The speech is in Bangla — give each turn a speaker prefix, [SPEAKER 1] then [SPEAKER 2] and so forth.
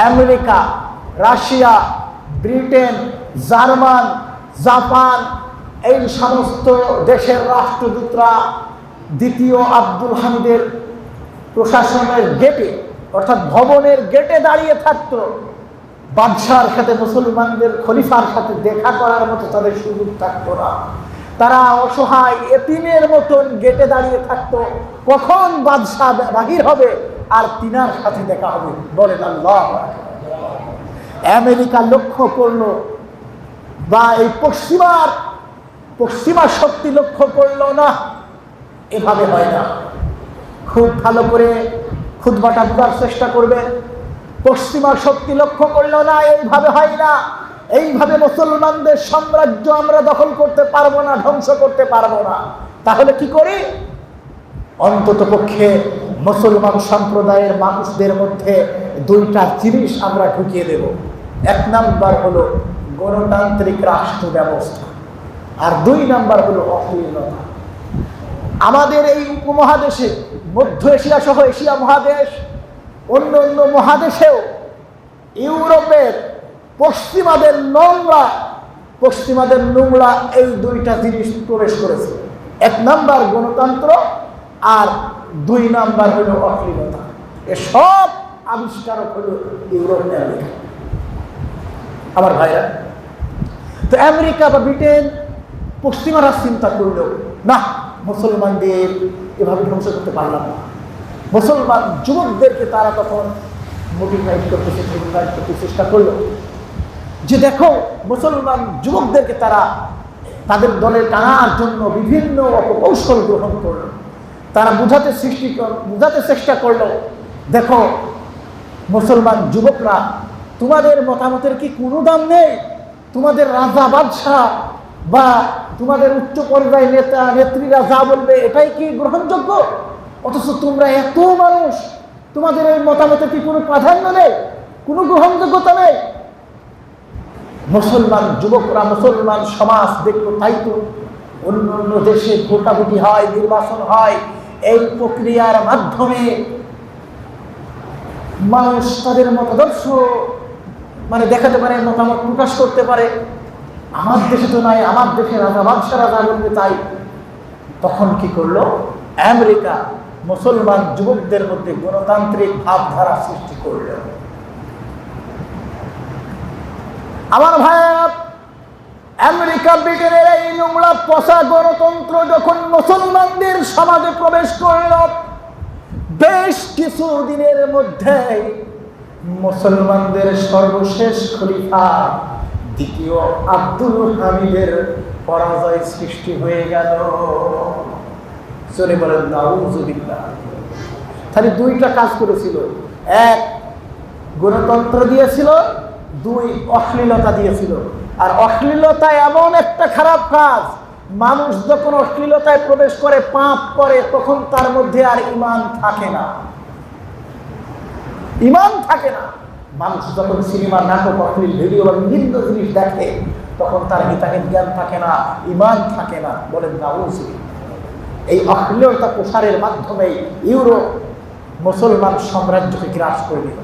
[SPEAKER 1] America, Russia, Britain, German, Japan এই সমস্ত দেশের রাষ্ট্রদূতরা দ্বিতীয় আব্দুল হামিদের প্রশাসনের গেটে অর্থাৎ ভবনের গেটে দাঁড়িয়ে থাকতো। বাদশার সাথে, মুসলমানদের খলিফার সাথে দেখা করার মতো তাদের সুযোগ থাকতো না। তারা অসহায় এতিমের মতন গেটে দাঁড়িয়ে থাকতো, কখন বাদশাহ বাহির হবে আর তিনার সাথে দেখা হবে। বলেন আল্লাহ। আমেরিকা লক্ষ্য করলো বা এই পশ্চিমা শক্তি লক্ষ্য করলো না, এভাবে হয় না। খুব ভালো করে খুতবাটা বোঝার চেষ্টা করবে। পশ্চিমা শক্তি লক্ষ্য করলো না, এইভাবে হয় না। এইভাবে মুসলমানদের সাম্রাজ্য আমরা দখল করতে পারবো না, ধ্বংস করতে পারবো না। তাহলে কি করি? অন্তত পক্ষে মুসলমান সম্প্রদায়ের মানুষদের মধ্যে দুইটা জিনিস আমরা ঢুকিয়ে দেব। এক নাম্বার হলো গণতান্ত্রিক রাষ্ট্র ব্যবস্থা, আর দুই নাম্বার হলো অশ্লীলতা। আমাদের এই উপমহাদেশে, মধ্য এশিয়া সহ এশিয়া মহাদেশ, অন্য অন্য মহাদেশেও ইউরোপের পশ্চিমাদের নোংরা এই দুইটা জিনিস প্রবেশ করেছে। এক নাম্বার গণতন্ত্র, আর দুই নাম্বার হলো অশ্লীলতা। এসব আবিষ্কারক হলো ইউরোপ, আমেরিকা। আমার ভাইরা, তো আমেরিকা বা ব্রিটেন, পশ্চিমারা চিন্তা করল না, মুসলমানদের এভাবে ধ্বংস করতে পারলাম না। মুসলমান যুবকদেরকে তারা তখন মোটিভেট করতে চেষ্টা করলো যে দেখো, মুসলমান যুবকদেরকে তারা তাদের দলে টানার জন্য বিভিন্ন অপকৌশল গ্রহণ করলো। তারা বোঝাতে চেষ্টা করলো, দেখো মুসলমান যুবকরা, তোমাদের মতামতের কি কোনো দাম নেই? তোমাদের রাজা বাদশাহ বা তোমাদের উচ্চ পর্যায়ে নেতা নেত্রীরা যা বলবে এটাই কি গ্রহণযোগ্য? অথচ তোমরা এত মানুষ, তোমাদের এই মতামতের কি কোনো প্রাধান্য নেই, কোনো গ্রহণযোগ্যতা নেই? মুসলমান যুবকরা, মুসলমান সমাজ দেখলো, তাই তো অন্য অন্য দেশে ভোটাভুটি হয়, নির্বাচন হয়, এই প্রক্রিয়ার মাধ্যমে মানুষ তাদের মতাদর্শ দেখাতে পারে, মতামত প্রকাশ করতে পারে। আমার দেশে তো নাই, আমার দেশে রাজা বাদশাহ রাজা বলবে তাই। তখন কি করলো আমেরিকা? মুসলমান যুবকদের মধ্যে গণতান্ত্রিক ভাবধারা সৃষ্টি করল। আমার ভাইয়া, আমেরিকা ব্রিটেনের এই নোংরা পচা গণতন্ত্র যখন মুসলমানদের সমাজে প্রবেশ করল, বেশ কিছু দিনের মধ্যে মুসলমানদের সর্বশেষ খলিফা দ্বিতীয় আব্দুল হামিদের পরাজয় সৃষ্টি হয়ে গেল। চলে বলেন নাউযুবিল্লাহ। তাহলে দুইটা কাজ করেছিল, এক গণতন্ত্র দিয়েছিল, দুই অশ্লীলতা দিয়েছিল। আর অশ্লীলতা এমন একটা খারাপ কাজ, মানুষ যখন অশ্লীলতায় প্রবেশ করে, পাপ করে, তখন তার মধ্যে আর ঈমান থাকে না। ঈমান থাকে না। মানুষ যখন সিনেমা, নাটক, অশ্লীল ভিডিও বা বিভিন্ন জিনিস দেখে, তখন তার হিতাহিত জ্ঞান থাকে না, ঈমান থাকে না। বলেন নাউযুবিল্লাহ। এই অশ্লীলতা প্রসারের মাধ্যমে ইউরোপ মুসলমান সাম্রাজ্যকে গ্রাস করে দিল।